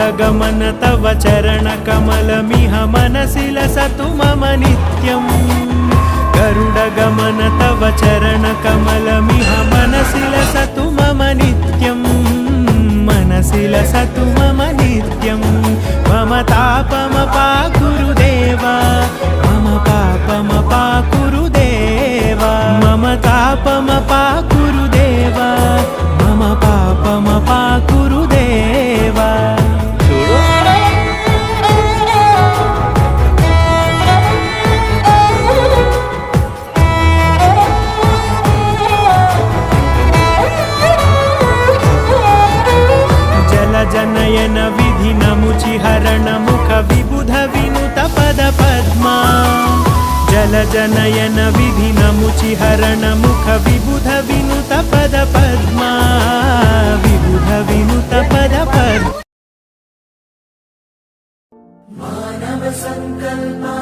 गरुडगमन तव चरणकमलमिह मनसि लसतु मम नित्यम् गरुडगमन तव चरणकमलमिह मनसि लसतु मम नित्यम् मनसि लसतु मम नित्यम् मम तापमपाकुरुदेवा मम पापमपाकुरुदेवा मम तापमपाकुरुदेवा मम पापमपाकुरुदेवा जनयन विधिनमुचिहरण मुख विबुध विनुत पद पद्मा जलजनयन विधिनमुचिहरण मुख विबुध विनुत पद पद्मा विबुध विनुत पद पद्मा मानव संकल्प